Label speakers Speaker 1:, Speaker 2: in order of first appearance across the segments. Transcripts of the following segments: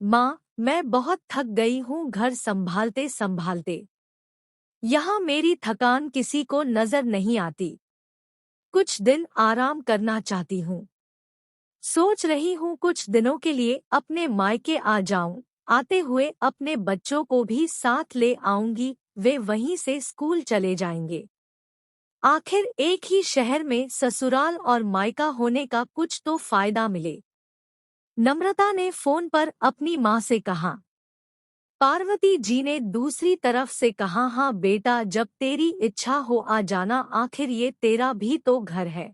Speaker 1: माँ, मैं बहुत थक गई हूँ घर संभालते संभालते। यहाँ मेरी थकान किसी को नजर नहीं आती। कुछ दिन आराम करना चाहती हूँ। सोच रही हूँ कुछ दिनों के लिए अपने मायके आ जाऊं। आते हुए अपने बच्चों को भी साथ ले आऊंगी, वे वहीं से स्कूल चले जाएंगे। आखिर एक ही शहर में ससुराल और मायका होने का कुछ तो फायदा मिले। नम्रता ने फोन पर अपनी माँ से कहा। पार्वती जी ने दूसरी तरफ से कहा, हाँ बेटा, जब तेरी इच्छा हो आ जाना, आखिर ये तेरा भी तो घर है।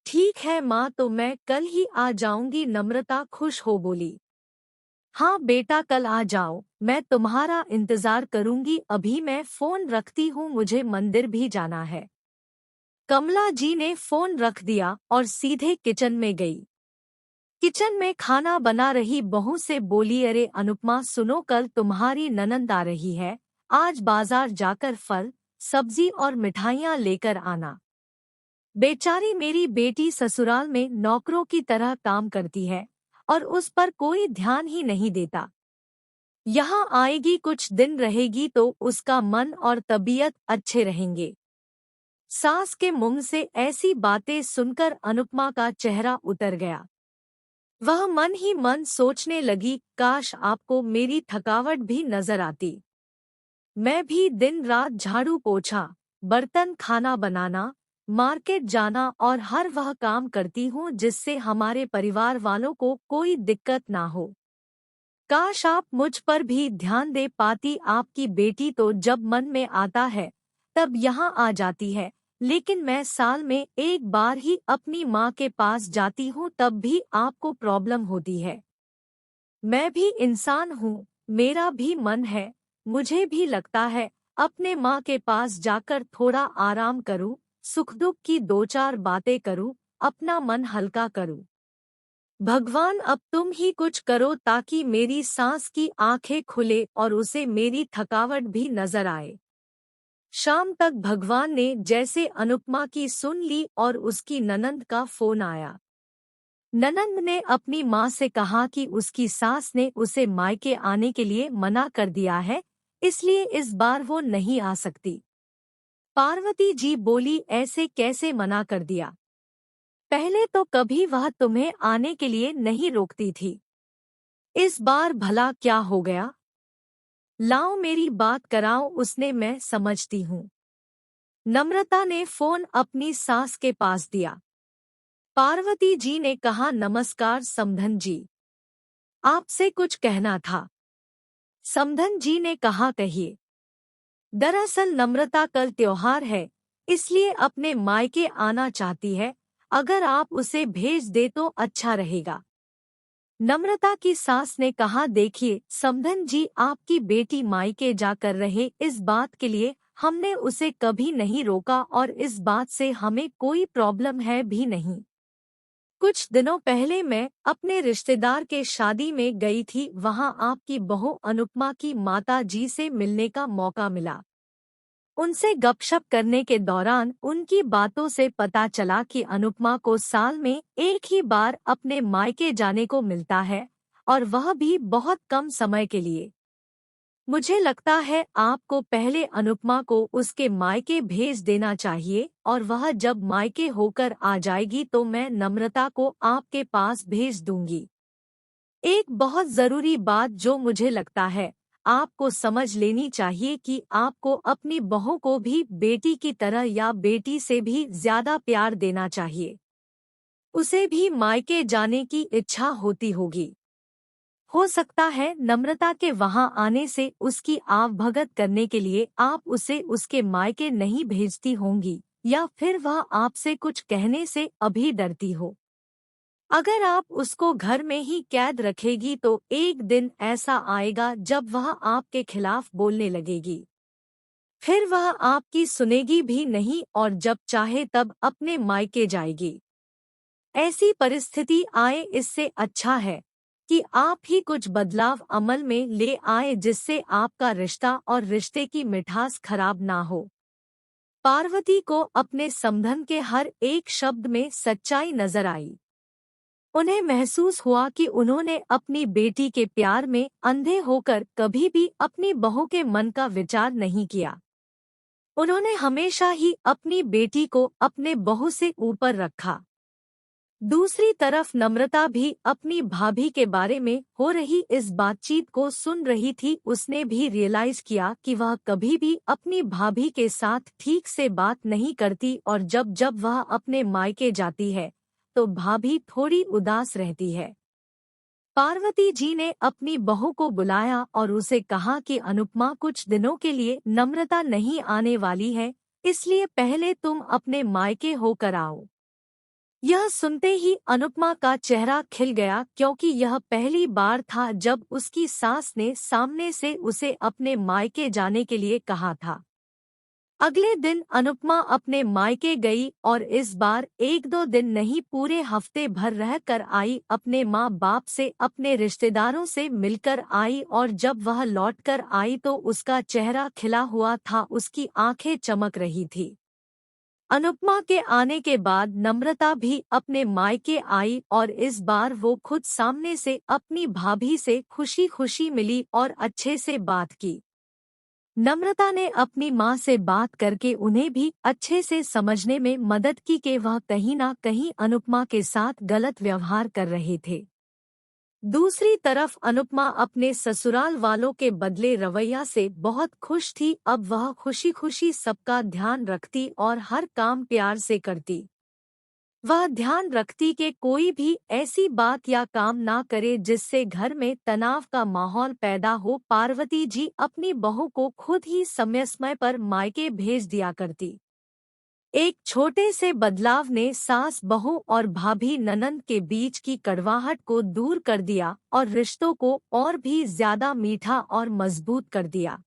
Speaker 1: ठीक है माँ, तो मैं कल ही आ जाऊंगी, नम्रता खुश हो बोली। हाँ बेटा, कल आ जाओ, मैं तुम्हारा इंतजार करूंगी। अभी मैं फोन रखती हूँ, मुझे मंदिर भी जाना है। कमला जी ने फोन रख दिया और सीधे किचन में गई। किचन में खाना बना रही बहू से बोली, अरे अनुपमा सुनो, कल तुम्हारी ननंद आ रही है। आज बाजार जाकर फल, सब्जी और मिठाइयाँ लेकर आना। बेचारी मेरी बेटी ससुराल में नौकरों की तरह काम करती है और उस पर कोई ध्यान ही नहीं देता। यहाँ आएगी, कुछ दिन रहेगी तो उसका मन और तबीयत अच्छे रहेंगे। सास के मुंह से ऐसी बातें सुनकर अनुपमा का चेहरा उतर गया। वह मन ही मन सोचने लगी, काश आपको मेरी थकावट भी नजर आती। मैं भी दिन रात झाड़ू पोछा, बर्तन, खाना बनाना, मार्केट जाना और हर वह काम करती हूँ जिससे हमारे परिवार वालों को कोई दिक्कत ना हो। काश आप मुझ पर भी ध्यान दे पाती। आपकी बेटी तो जब मन में आता है तब यहाँ आ जाती है, लेकिन मैं साल में एक बार ही अपनी माँ के पास जाती हूँ, तब भी आपको प्रॉब्लम होती है। मैं भी इंसान हूँ, मेरा भी मन है। मुझे भी लगता है अपने माँ के पास जाकर थोड़ा आराम करूँ, सुख दुख की दो चार बातें करूँ, अपना मन हल्का करूँ। भगवान, अब तुम ही कुछ करो ताकि मेरी सांस की आंखें खुले और उसे मेरी थकावट भी नजर आए। शाम तक भगवान ने जैसे अनुपमा की सुन ली और उसकी ननंद का फोन आया। ननंद ने अपनी माँ से कहा कि उसकी सास ने उसे मायके आने के लिए मना कर दिया है, इसलिए इस बार वो नहीं आ सकती। पार्वती जी बोली, ऐसे कैसे मना कर दिया? पहले तो कभी वह तुम्हें आने के लिए नहीं रोकती थी, इस बार भला क्या हो गया? लाओ मेरी बात कराओ उसने, मैं समझती हूँ। नम्रता ने फोन अपनी सास के पास दिया। पार्वती जी ने कहा, नमस्कार समधन जी, आपसे कुछ कहना था। समधन जी ने कहा, कहिए। दरअसल नम्रता कल त्योहार है, इसलिए अपने मायके आना चाहती है। अगर आप उसे भेज दे तो अच्छा रहेगा। नम्रता की सास ने कहा, देखिए समधन जी, आपकी बेटी मायके जाकर रहे, इस बात के लिए हमने उसे कभी नहीं रोका और इस बात से हमें कोई प्रॉब्लम है भी नहीं। कुछ दिनों पहले मैं अपने रिश्तेदार के शादी में गई थी, वहां आपकी बहू अनुपमा की माता जी से मिलने का मौका मिला। उनसे गपशप करने के दौरान उनकी बातों से पता चला कि अनुपमा को साल में एक ही बार अपने मायके जाने को मिलता है और वह भी बहुत कम समय के लिए। मुझे लगता है आपको पहले अनुपमा को उसके मायके भेज देना चाहिए और वह जब मायके होकर आ जाएगी तो मैं नम्रता को आपके पास भेज दूंगी। एक बहुत जरूरी बात जो मुझे लगता है आपको समझ लेनी चाहिए कि आपको अपनी बहू को भी बेटी की तरह या बेटी से भी ज्यादा प्यार देना चाहिए। उसे भी मायके जाने की इच्छा होती होगी। हो सकता है नम्रता के वहां आने से उसकी आवभगत करने के लिए आप उसे उसके मायके नहीं भेजती होंगी, या फिर वह आपसे कुछ कहने से अभी डरती हो। अगर आप उसको घर में ही कैद रखेगी तो एक दिन ऐसा आएगा जब वह आपके खिलाफ बोलने लगेगी। फिर वह आपकी सुनेगी भी नहीं और जब चाहे तब अपने मायके जाएगी। ऐसी परिस्थिति आए, इससे अच्छा है कि आप ही कुछ बदलाव अमल में ले आए जिससे आपका रिश्ता और रिश्ते की मिठास खराब ना हो। पार्वती को अपने समधन के हर एक शब्द में सच्चाई नजर आई। उन्हें महसूस हुआ कि उन्होंने अपनी बेटी के प्यार में अंधे होकर कभी भी अपनी बहू के मन का विचार नहीं किया। उन्होंने हमेशा ही अपनी बेटी को अपने बहू से ऊपर रखा। दूसरी तरफ नम्रता भी अपनी भाभी के बारे में हो रही इस बातचीत को सुन रही थी। उसने भी रियलाइज किया कि वह कभी भी अपनी भाभी के साथ ठीक से बात नहीं करती और जब जब वह अपने मायके जाती है तो भाभी थोड़ी उदास रहती है। पार्वती जी ने अपनी बहू को बुलाया और उसे कहा कि अनुपमा कुछ दिनों के लिए नम्रता नहीं आने वाली है, इसलिए पहले तुम अपने मायके होकर आओ। यह सुनते ही अनुपमा का चेहरा खिल गया, क्योंकि यह पहली बार था जब उसकी सास ने सामने से उसे अपने मायके जाने के लिए कहा था। अगले दिन अनुपमा अपने मायके गई और इस बार एक दो दिन नहीं पूरे हफ्ते भर रह कर आई। अपने माँ बाप से अपने रिश्तेदारों से मिलकर आई और जब वह लौटकर आई तो उसका चेहरा खिला हुआ था, उसकी आंखें चमक रही थी। अनुपमा के आने के बाद नम्रता भी अपने मायके आई और इस बार वो खुद सामने से अपनी भाभी से खुशी खुशी मिली और अच्छे से बात की। नम्रता ने अपनी माँ से बात करके उन्हें भी अच्छे से समझने में मदद की कि वह कहीं ना कहीं अनुपमा के साथ गलत व्यवहार कर रहे थे। दूसरी तरफ अनुपमा अपने ससुराल वालों के बदले रवैया से बहुत खुश थी। अब वह खुशी खुशी सबका ध्यान रखती और हर काम प्यार से करती। वह ध्यान रखती कि कोई भी ऐसी बात या काम ना करे जिससे घर में तनाव का माहौल पैदा हो। पार्वती जी अपनी बहू को खुद ही समय समय पर मायके भेज दिया करती। एक छोटे से बदलाव ने सास बहू और भाभी ननंद के बीच की कड़वाहट को दूर कर दिया और रिश्तों को और भी ज्यादा मीठा और मजबूत कर दिया।